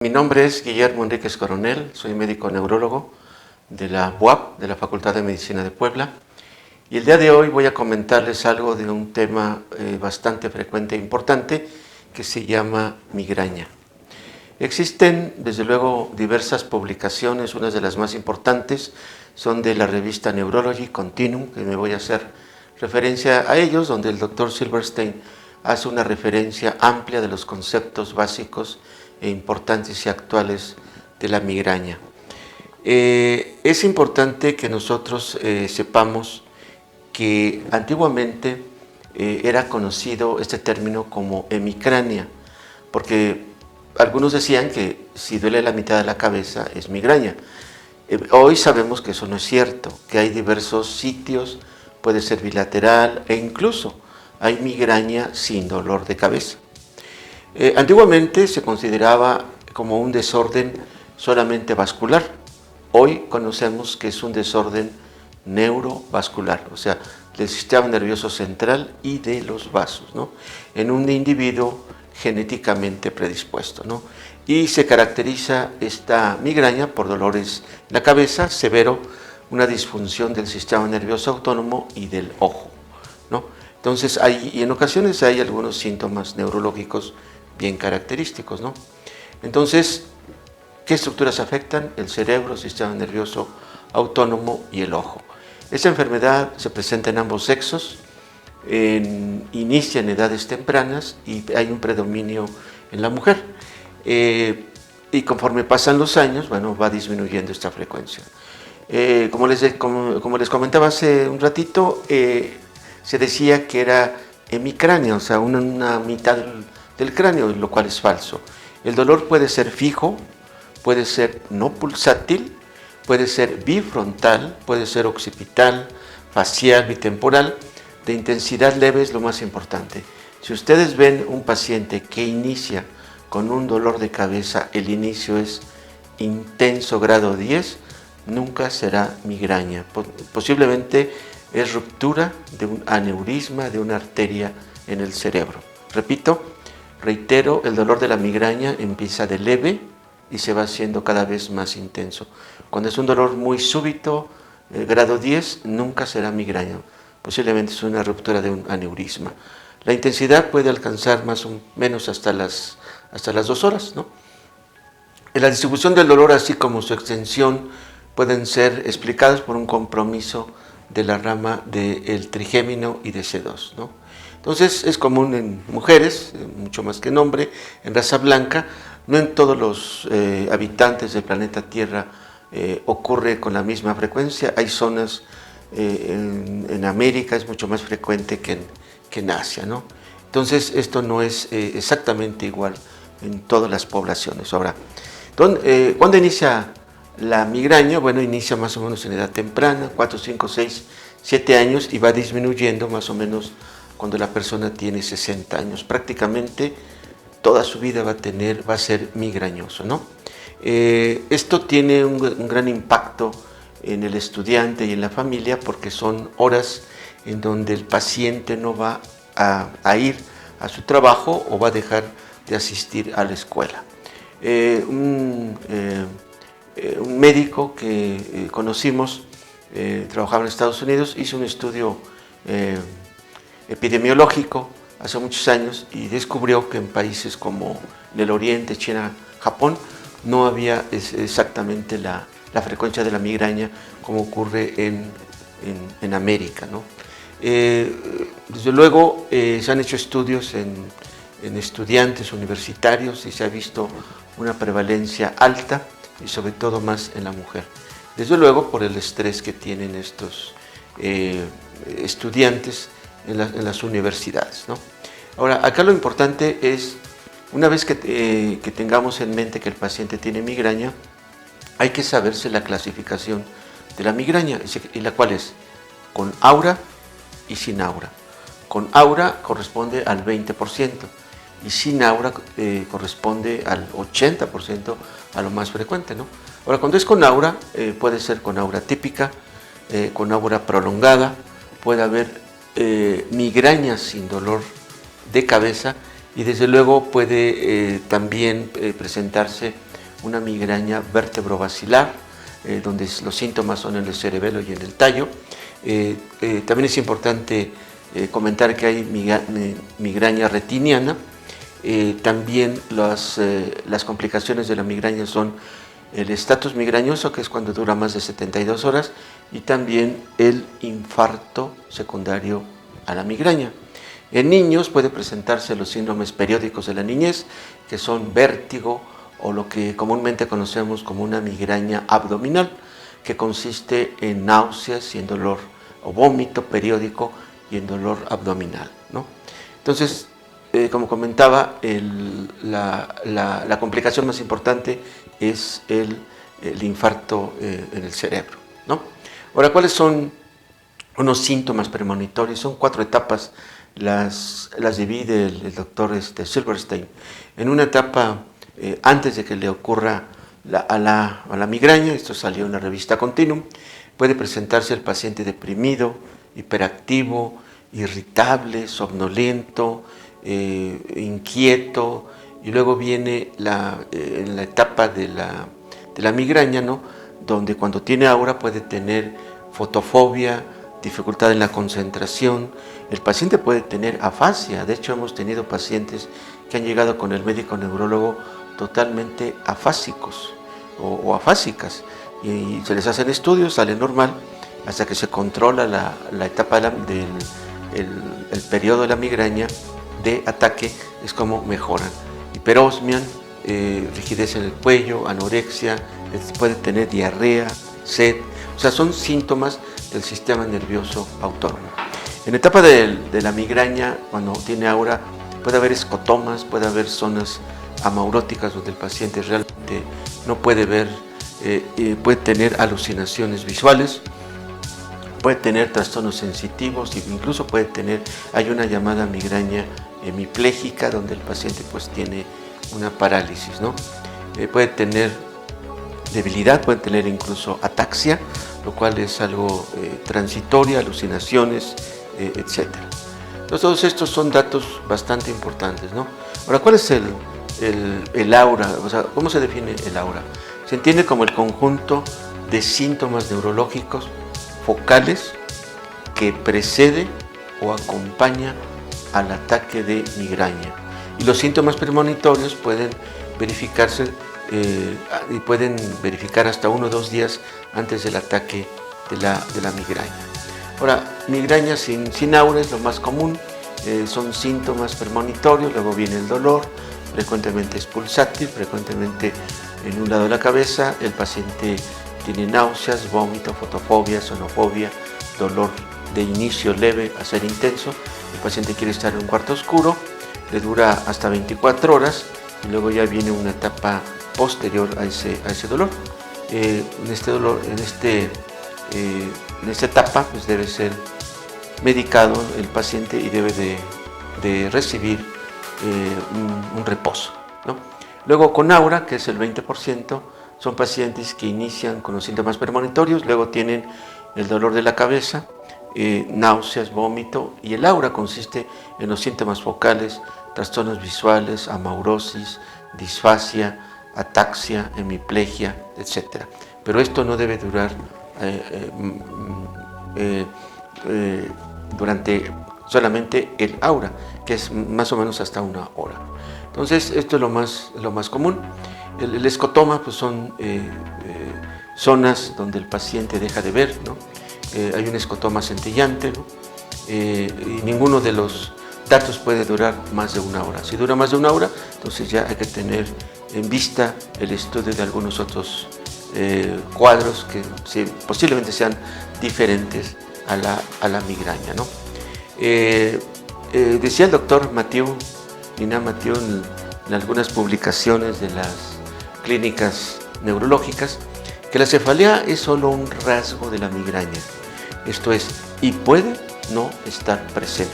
Mi nombre es Guillermo Enríquez Coronel, soy médico neurólogo de la UAP, de la Facultad de Medicina de Puebla, y el día de hoy voy a comentarles algo de un tema bastante frecuente e importante que se llama migraña. Existen, desde luego, diversas publicaciones, unas de las más importantes son de la revista Neurology Continuum, que me voy a hacer referencia a ellos, donde el doctor Silverstein hace una referencia amplia de los conceptos básicos e importantes y actuales de la migraña. Es importante que nosotros sepamos que antiguamente era conocido este término como hemicrania, porque algunos decían que si duele la mitad de la cabeza es migraña. Hoy sabemos que eso no es cierto, que hay diversos sitios, puede ser bilateral e incluso hay migraña sin dolor de cabeza. Antiguamente se consideraba como un desorden solamente vascular. Hoy conocemos que es un desorden neurovascular, o sea, del sistema nervioso central y de los vasos, ¿no? En un individuo genéticamente predispuesto, ¿no? Y se caracteriza esta migraña por dolores en la cabeza severo, una disfunción del sistema nervioso autónomo y del ojo, ¿no? Entonces, y en ocasiones hay algunos síntomas neurológicos bien característicos, ¿no? Entonces, ¿qué estructuras afectan? El cerebro, el sistema nervioso autónomo y el ojo. Esta enfermedad se presenta en ambos sexos, inicia en edades tempranas y hay un predominio en la mujer. Y conforme pasan los años, bueno, va disminuyendo esta frecuencia. Como les comentaba hace un ratito, se decía que era hemicránea, o sea, una mitad del cráneo, lo cual es falso. El dolor puede ser fijo, puede ser no pulsátil, puede ser bifrontal, puede ser occipital, facial, bitemporal. De intensidad leve es lo más importante. Si ustedes ven un paciente que inicia con un dolor de cabeza, el inicio es intenso grado 10, nunca será migraña. Posiblemente es ruptura de un aneurisma de una arteria en el cerebro. Repito, reitero, el dolor de la migraña empieza de leve y se va haciendo cada vez más intenso. Cuando es un dolor muy súbito, grado 10, nunca será migraña. Posiblemente es una ruptura de un aneurisma. La intensidad puede alcanzar más o menos hasta las 2 horas, ¿no? La distribución del dolor, así como su extensión, pueden ser explicadas por un compromiso de la rama del trigémino y de C2, ¿no? Entonces es común en mujeres, mucho más que en hombre, en raza blanca. No en todos los habitantes del planeta Tierra ocurre con la misma frecuencia. Hay zonas en América, es mucho más frecuente que en Asia, ¿no? Entonces esto no es exactamente igual en todas las poblaciones. Ahora, ¿cuándo inicia la migraña? Bueno, inicia más o menos en edad temprana, 4, 5, 6, 7 años, y va disminuyendo más o menos cuando la persona tiene 60 años. Prácticamente toda su vida va a ser migrañoso, ¿no? Esto tiene un gran impacto en el estudiante y en la familia, porque son horas en donde el paciente no va a ir a su trabajo o va a dejar de asistir a la escuela. Un médico que conocimos, trabajaba en Estados Unidos, hizo un estudio epidemiológico hace muchos años y descubrió que en países como en el Oriente, China, Japón, no había exactamente la frecuencia de la migraña como ocurre en América, ¿no? Desde luego se han hecho estudios en estudiantes universitarios y se ha visto una prevalencia alta y sobre todo más en la mujer. Desde luego por el estrés que tienen estos estudiantes en las universidades, ¿no? Ahora, acá lo importante es, una vez que tengamos en mente que el paciente tiene migraña, hay que saberse la clasificación de la migraña, y la cual es con aura y sin aura. Con aura corresponde al 20% y sin aura corresponde al 80%, a lo más frecuente, ¿no? Ahora, cuando es con aura, puede ser con aura típica, con aura prolongada, puede haber migrañas sin dolor de cabeza y desde luego puede también presentarse una migraña vértebro-basilar, donde los síntomas son en el cerebelo y en el tallo. También es importante comentar que hay migraña retiniana. También las complicaciones de la migraña son el estatus migrañoso, que es cuando dura más de 72 horas, y también el infarto secundario a la migraña. En niños puede presentarse los síndromes periódicos de la niñez, que son vértigo o lo que comúnmente conocemos como una migraña abdominal, que consiste en náuseas y en dolor o vómito periódico y en dolor abdominal, ¿no? Entonces, como comentaba, la complicación más importante es el infarto en el cerebro, ¿no? Ahora, ¿cuáles son unos síntomas premonitorios? Son 4 etapas, las divide el doctor Silverstein. En una etapa antes de que le ocurra a la migraña, esto salió en la revista Continuum, puede presentarse el paciente deprimido, hiperactivo, irritable, somnoliento, inquieto, y luego viene en la etapa de la migraña, ¿no? Donde cuando tiene aura puede tener fotofobia, dificultad en la concentración, el paciente puede tener afasia. De hecho, hemos tenido pacientes que han llegado con el médico neurólogo totalmente afásicos o afásicas, y se les hacen estudios, sale normal, hasta que se controla la etapa del periodo de la migraña de ataque, es como mejoran. Hiperosmia, rigidez en el cuello, anorexia, puede tener diarrea, sed, o sea, son síntomas del sistema nervioso autónomo. En la etapa de la migraña, cuando tiene aura, puede haber escotomas, puede haber zonas amauróticas donde el paciente realmente no puede ver, puede tener alucinaciones visuales, puede tener trastornos sensitivos, e incluso hay una llamada migraña hemipléjica, donde el paciente pues tiene una parálisis, ¿no? Puede tener debilidad, puede tener incluso ataxia, lo cual es algo transitorio, alucinaciones, etc. Entonces, todos estos son datos bastante importantes, ¿no? Ahora, ¿cuál es el aura? O sea, ¿cómo se define el aura? Se entiende como el conjunto de síntomas neurológicos focales que precede o acompaña al ataque de migraña. Y los síntomas premonitorios pueden verificarse y pueden verificar hasta 1 o 2 días antes del ataque de la migraña. Ahora, migraña sin aura es lo más común, son síntomas premonitorios, luego viene el dolor, frecuentemente es pulsátil, frecuentemente en un lado de la cabeza, el paciente tiene náuseas, vómito, fotofobia, sonofobia, dolor de inicio leve a ser intenso, el paciente quiere estar en un cuarto oscuro, le dura hasta 24 horas y luego ya viene una etapa posterior a ese dolor. En esta etapa pues debe ser medicado el paciente y debe de recibir un reposo, ¿no? Luego con aura, que es el 20%, son pacientes que inician con los síntomas premonitorios, luego tienen el dolor de la cabeza, náuseas, vómito, y el aura consiste en los síntomas focales, trastornos visuales, amaurosis, disfasia, ataxia, hemiplegia, etc. Pero esto no debe durar durante solamente el aura, que es más o menos hasta 1 hora. Entonces, esto es lo más común. El escotoma pues son zonas donde el paciente deja de ver, ¿no? Hay un escotoma centellante, ¿no? Y ninguno de los datos puede durar más de 1 hora. Si dura más de 1 hora, entonces ya hay que tener en vista el estudio de algunos otros cuadros que posiblemente sean diferentes a la migraña, ¿no? Decía el doctor Nina Mathieu, en algunas publicaciones de las clínicas neurológicas, que la cefalea es solo un rasgo de la migraña, esto es, y puede no estar presente.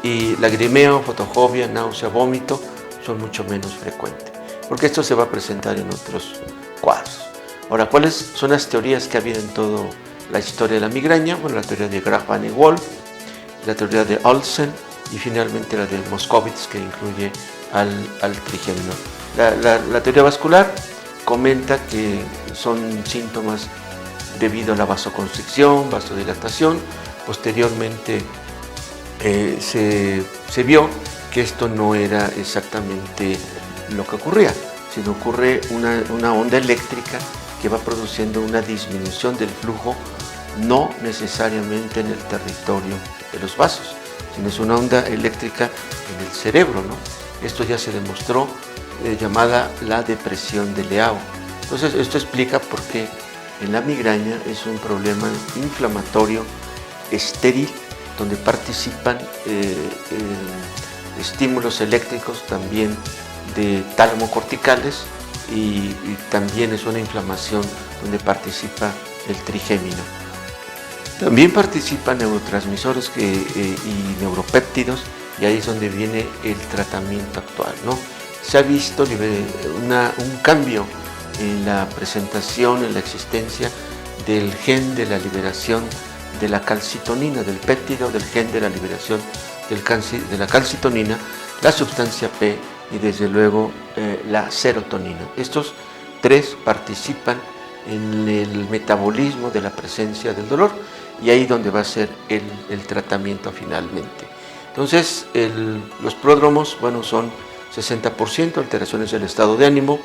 Y lagrimeo, fotofobia, náusea, vómito son mucho menos frecuentes, porque esto se va a presentar en otros cuadros. Ahora, ¿cuáles son las teorías que ha habido en toda la historia de la migraña? Bueno, la teoría de Graham y Wolf, la teoría de Olsen y finalmente la de Moscovitz, que incluye al trigémino. La teoría vascular comenta que son síntomas debido a la vasoconstricción, vasodilatación. Posteriormente se vio que esto no era exactamente lo que ocurría, sino ocurre una onda eléctrica que va produciendo una disminución del flujo, no necesariamente en el territorio de los vasos, sino es una onda eléctrica en el cerebro, ¿no? Esto ya se demostró, llamada la depresión de Leao. Entonces, esto explica por qué en la migraña es un problema inflamatorio estéril, donde participan estímulos eléctricos también de tálamo corticales y también es una inflamación donde participa el trigémino. También participan neurotransmisores y neuropéptidos, y ahí es donde viene el tratamiento actual, ¿no? Se ha visto un cambio en la presentación, en la existencia del gen de la liberación de la calcitonina, del péptido del gen de la liberación de la calcitonina, la sustancia P y desde luego la serotonina. Estos tres participan en el metabolismo de la presencia del dolor, y ahí donde va a ser el tratamiento finalmente. Entonces, los pródromos, bueno, son 60%, alteraciones del estado de ánimo,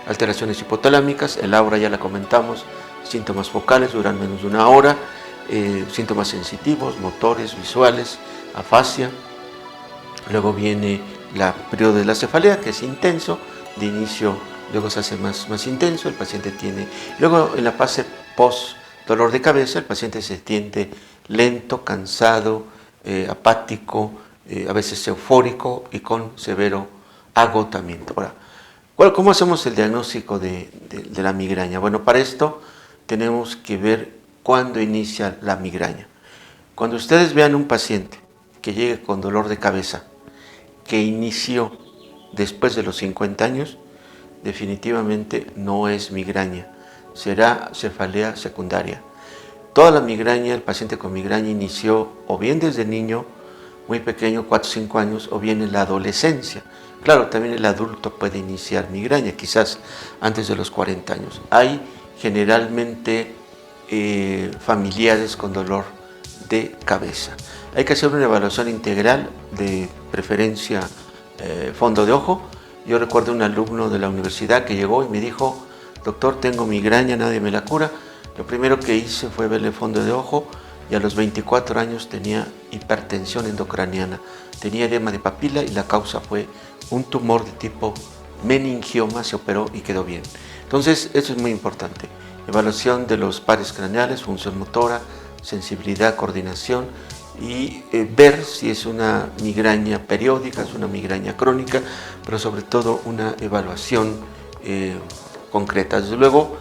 alteraciones hipotalámicas, el aura ya la comentamos, síntomas focales duran menos de una hora, síntomas sensitivos, motores, visuales, afasia. Luego viene el periodo de la cefalea, que es intenso, de inicio, luego se hace más intenso, el paciente tiene, luego en la fase post dolor de cabeza, el paciente se siente lento, cansado, apático, a veces eufórico y con severo agotamiento. Ahora, ¿cómo hacemos el diagnóstico de la migraña? Bueno, para esto tenemos que ver cuándo inicia la migraña. Cuando ustedes vean un paciente que llegue con dolor de cabeza, que inició después de los 50 años, definitivamente no es migraña, será cefalea secundaria. Toda la migraña, el paciente con migraña inició o bien desde niño, muy pequeño, 4 o 5 años, o bien en la adolescencia. Claro, también el adulto puede iniciar migraña, quizás antes de los 40 años. Hay generalmente familiares con dolor de cabeza. Hay que hacer una evaluación integral, de preferencia fondo de ojo. Yo recuerdo un alumno de la universidad que llegó y me dijo: doctor, tengo migraña, nadie me la cura. Lo primero que hice fue verle fondo de ojo, y a los 24 años tenía hipertensión endocraniana, tenía edema de papila y la causa fue un tumor de tipo meningioma, se operó y quedó bien. Entonces, eso es muy importante. Evaluación de los pares craneales, función motora, sensibilidad, coordinación, y ver si es una migraña periódica, es una migraña crónica, pero sobre todo una evaluación concreta. Desde luego,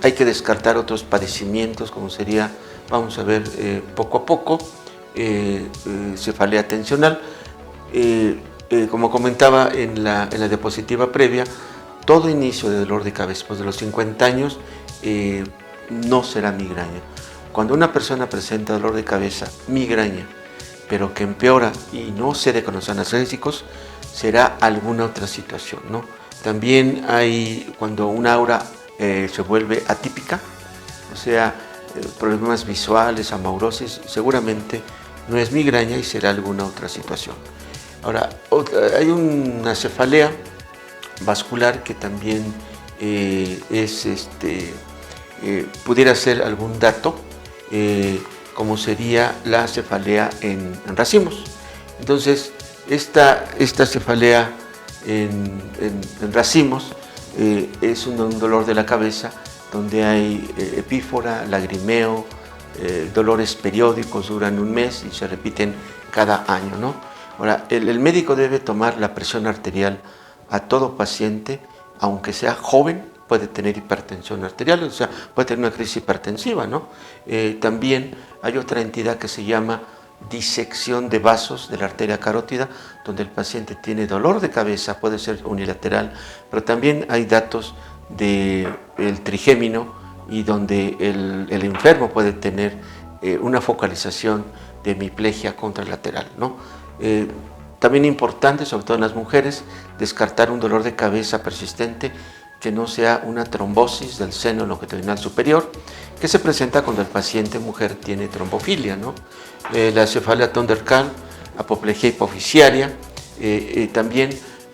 hay que descartar otros padecimientos, como sería, vamos a ver poco a poco, cefalea tensional. Como comentaba en la diapositiva previa, todo inicio de dolor de cabeza después de los 50 años no será migraña. Cuando una persona presenta dolor de cabeza, migraña, pero que empeora y no cede con los analgésicos, será alguna otra situación, ¿no? También hay cuando una aura se vuelve atípica, o sea, problemas visuales, amaurosis, seguramente no es migraña y será alguna otra situación. Ahora, hay una cefalea vascular que también pudiera ser algún dato, como sería la cefalea en racimos. Entonces, esta cefalea en racimos es un dolor de la cabeza donde hay epífora, lagrimeo, dolores periódicos, duran un mes y se repiten cada año, ¿no? Ahora, el médico debe tomar la presión arterial a todo paciente, aunque sea joven, puede tener hipertensión arterial, o sea, puede tener una crisis hipertensiva, ¿no? También hay otra entidad que se llama disección de vasos de la arteria carótida, donde el paciente tiene dolor de cabeza, puede ser unilateral, pero también hay datos del trigémino y donde el enfermo puede tener una focalización de hemiplegia contralateral, ¿no? También importante, sobre todo en las mujeres, descartar un dolor de cabeza persistente que no sea una trombosis del seno longitudinal superior, que se presenta cuando el paciente mujer tiene trombofilia, ¿no? La cefalea thundercal, apoplejía hipoficiaria, también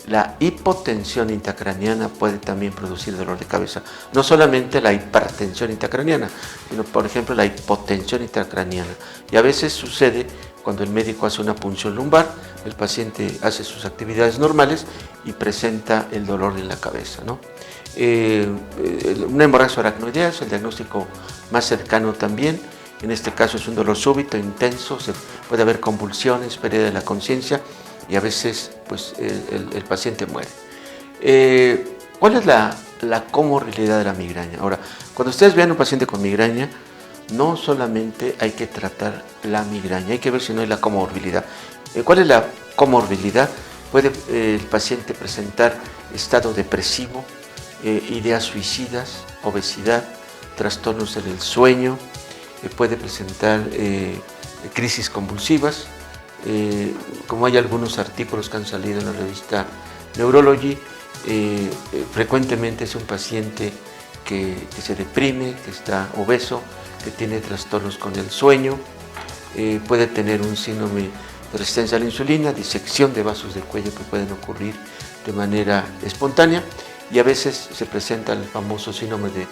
la hipotensión intracraniana puede también producir dolor de cabeza. No solamente la hipertensión intracraniana, sino por ejemplo la hipotensión intracraniana. Y a veces sucede cuando el médico hace una punción lumbar, el paciente hace sus actividades normales y presenta el dolor en la cabeza, ¿no? Una hemorragia aracnoidea es el diagnóstico más cercano también. En este caso es un dolor súbito, intenso, puede haber convulsiones, pérdida de la conciencia y a veces pues, el paciente muere. ¿Cuál es la comorbilidad de la migraña? Ahora, cuando ustedes vean un paciente con migraña, no solamente hay que tratar la migraña, hay que ver si no hay la comorbilidad. ¿Cuál es la comorbilidad? Puede el paciente presentar estado depresivo, ideas suicidas, obesidad, trastornos en el sueño, puede presentar crisis convulsivas, como hay algunos artículos que han salido en la revista Neurology, frecuentemente es un paciente que se deprime, que está obeso, que tiene trastornos con el sueño, puede tener un síndrome de resistencia a la insulina, disección de vasos del cuello que pueden ocurrir de manera espontánea, y a veces se presenta el famoso síndrome de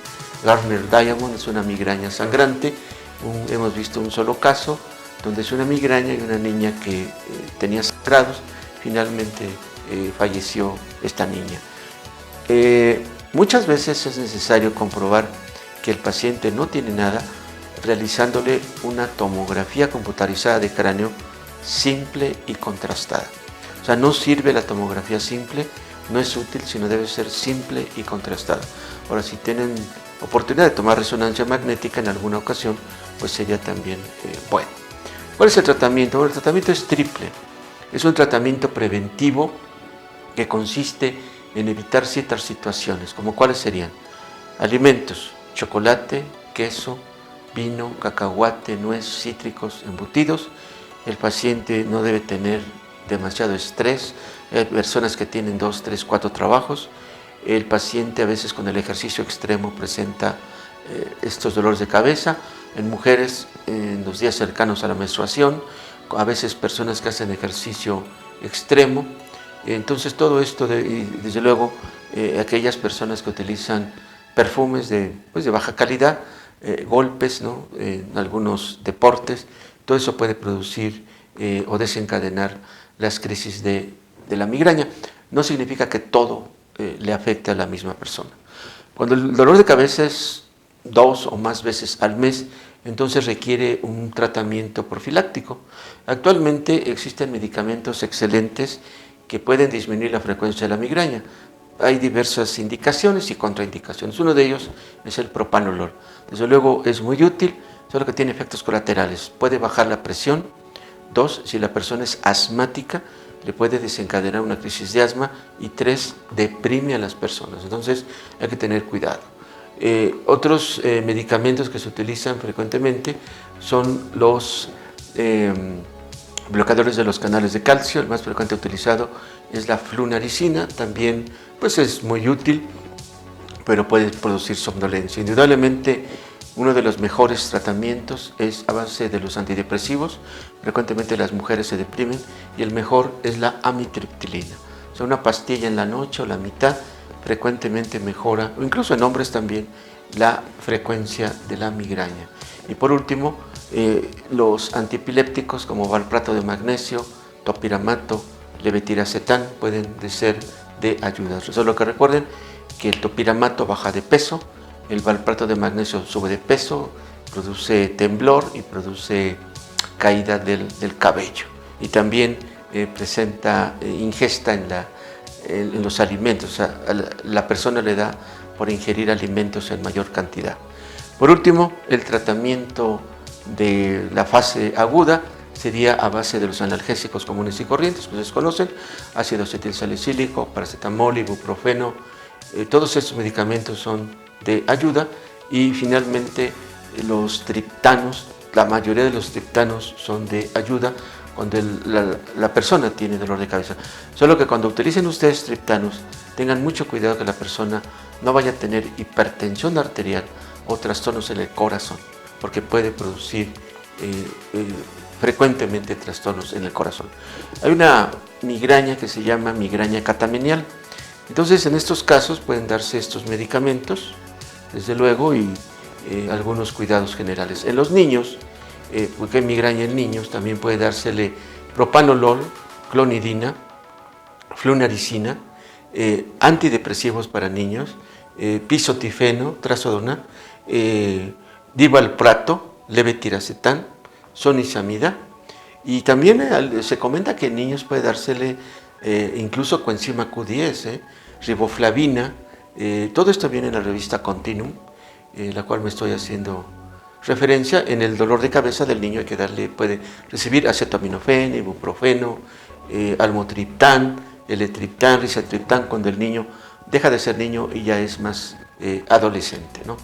Gardner-Diamond, es una migraña sangrante. Hemos visto un solo caso donde es una migraña y una niña que tenía sangrados, finalmente falleció esta niña. Muchas veces es necesario comprobar que el paciente no tiene nada realizándole una tomografía computarizada de cráneo simple y contrastada. O sea, no sirve la tomografía simple, no es útil, sino debe ser simple y contrastada. Ahora, si tienen oportunidad de tomar resonancia magnética en alguna ocasión, pues sería también bueno. ¿Cuál es el tratamiento? Bueno, el tratamiento es triple. Es un tratamiento preventivo que consiste en evitar ciertas situaciones, como cuáles serían: alimentos, chocolate, queso, vino, cacahuate, nuez, cítricos, embutidos. El paciente no debe tener demasiado estrés. Hay personas que tienen 2, 3, 4 trabajos. El paciente a veces con el ejercicio extremo presenta estos dolores de cabeza. En mujeres en los días cercanos a la menstruación, a veces personas que hacen ejercicio extremo. Entonces todo esto, y desde luego aquellas personas que utilizan perfumes de baja calidad, golpes, ¿no? En algunos deportes, todo eso puede producir o desencadenar las crisis de la migraña. No significa que todo le afecte a la misma persona. Cuando el dolor de cabeza es 2 o más veces al mes, entonces requiere un tratamiento profiláctico. Actualmente existen medicamentos excelentes que pueden disminuir la frecuencia de la migraña. Hay diversas indicaciones y contraindicaciones. Uno de ellos es el propanolol. Desde luego es muy útil, solo que tiene efectos colaterales. Puede bajar la presión. 2, si la persona es asmática, le puede desencadenar una crisis de asma. Y 3, deprime a las personas. Entonces hay que tener cuidado. Otros medicamentos que se utilizan frecuentemente son los bloqueadores de los canales de calcio. El más frecuente utilizado es la flunaricina. También pues es muy útil, pero puede producir somnolencia. Indudablemente uno de los mejores tratamientos es a base de los antidepresivos. Frecuentemente las mujeres se deprimen y el mejor es la amitriptilina. O sea, una pastilla en la noche o la mitad frecuentemente mejora, o incluso en hombres también, la frecuencia de la migraña. Y por último, los antiepilépticos como valproato de magnesio, topiramato, levetiracetam pueden ser de ayuda. Solo que recuerden que el topiramato baja de peso, el valproato de magnesio sube de peso, produce temblor y produce caída del cabello. Y también presenta ingesta en los alimentos, o sea, la persona le da por ingerir alimentos en mayor cantidad. Por último, el tratamiento de la fase aguda sería a base de los analgésicos comunes y corrientes que ustedes conocen: ácido acetilsalicílico, paracetamol, ibuprofeno. Todos estos medicamentos son de ayuda. Y finalmente los triptanos, la mayoría de los triptanos son de ayuda cuando la persona tiene dolor de cabeza. Solo que cuando utilicen ustedes triptanos, tengan mucho cuidado que la persona no vaya a tener hipertensión arterial o trastornos en el corazón, porque puede producir frecuentemente trastornos en el corazón. Hay una migraña que se llama migraña catamenial. Entonces, en estos casos pueden darse estos medicamentos, desde luego, y algunos cuidados generales. En los niños, porque hay migraña en niños, también puede dársele propanolol, clonidina, flunaricina, antidepresivos para niños, pisotifeno, trazodona, divalprato, levetiracetam, sonisamida, y también se comenta que en niños puede dársele incluso coenzima Q10, riboflavina. Todo esto viene en la revista Continuum, la cual me estoy haciendo referencia. En el dolor de cabeza del niño hay que darle, puede recibir acetaminofén, ibuprofeno, almotriptán, eletriptán, rizatriptán, cuando el niño deja de ser niño y ya es más adolescente, ¿no?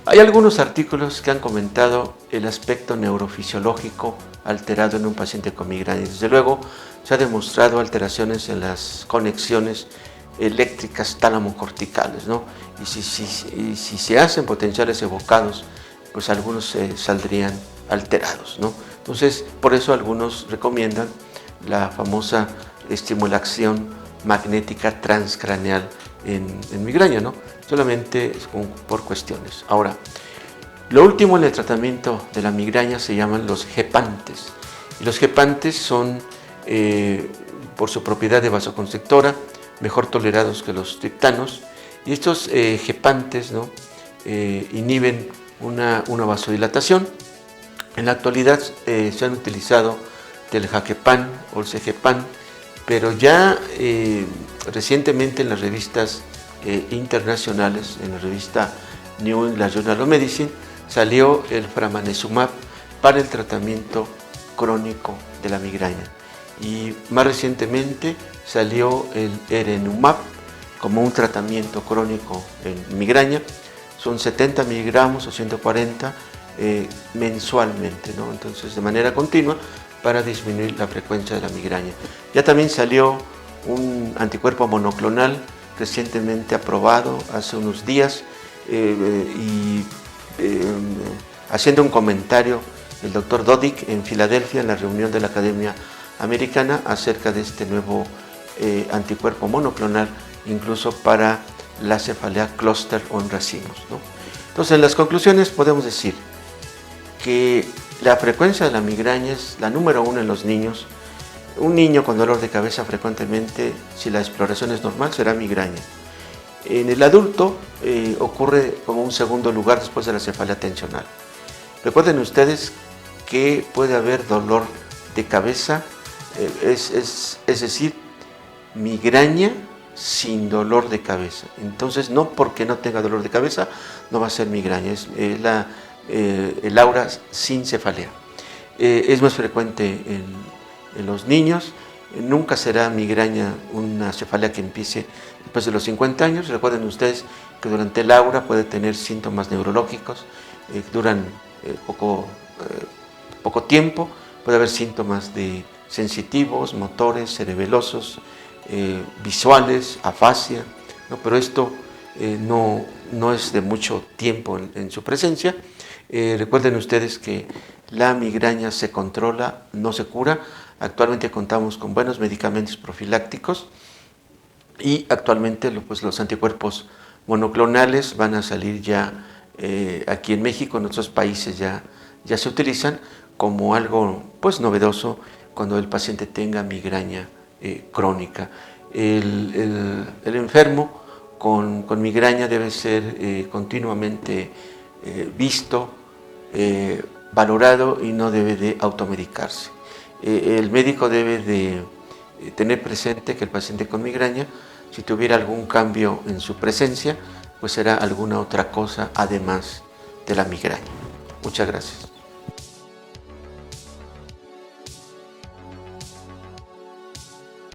Hay algunos artículos que han comentado el aspecto neurofisiológico alterado en un paciente con migraña. Desde luego, se ha demostrado alteraciones en las conexiones eléctricas tálamo-corticales, ¿no? Y si se hacen potenciales evocados, pues algunos saldrían alterados, ¿no? Entonces, por eso algunos recomiendan la famosa estimulación magnética transcraneal en migraña, ¿no? Solamente por cuestiones. Ahora, lo último en el tratamiento de la migraña se llaman los gepantes. Y los gepantes son, por su propiedad de vasoconstrictora, mejor tolerados que los triptanos. Y estos gepantes, ¿no?, inhiben una vasodilatación. En la actualidad se han utilizado teljaquepan o el cegepan, pero ya recientemente en las revistas internacionales, en la revista New England Journal of Medicine, salió el framanesumab para el tratamiento crónico de la migraña. Y más recientemente salió el erenumab como un tratamiento crónico en migraña. Son 70 miligramos o 140 mensualmente, ¿no? Entonces, de manera continua, para disminuir la frecuencia de la migraña. Ya también salió un anticuerpo monoclonal recientemente aprobado hace unos días, haciendo un comentario el doctor Dodig en Filadelfia en la reunión de la Academia Americana acerca de este nuevo anticuerpo monoclonal, incluso para la cefalea clúster o en racimos, ¿no? Entonces, en las conclusiones podemos decir que la frecuencia de la migraña es la número 1 en los niños. Un niño con dolor de cabeza frecuentemente, si la exploración es normal, será migraña. En el adulto ocurre como un segundo lugar después de la cefalea tensional. Recuerden ustedes que puede haber dolor de cabeza, es decir, migraña sin dolor de cabeza. Entonces, no porque no tenga dolor de cabeza no va a ser migraña, es el aura sin cefalea. Es más frecuente en los niños. Nunca será migraña una cefalea que empiece después de los 50 años. Recuerden ustedes que durante el aura puede tener síntomas neurológicos, duran poco tiempo, puede haber síntomas de sensitivos, motores, cerebelosos, visuales, afasia, ¿no? Pero esto no es de mucho tiempo en su presencia. Recuerden ustedes que la migraña se controla, no se cura. Actualmente contamos con buenos medicamentos profilácticos y actualmente los anticuerpos monoclonales van a salir ya aquí en México, en otros países ya se utilizan como algo pues novedoso cuando el paciente tenga migraña crónica. El enfermo con migraña debe ser continuamente visto, valorado y no debe de automedicarse. El médico debe de tener presente que el paciente con migraña, si tuviera algún cambio en su presencia, pues será alguna otra cosa además de la migraña. Muchas gracias.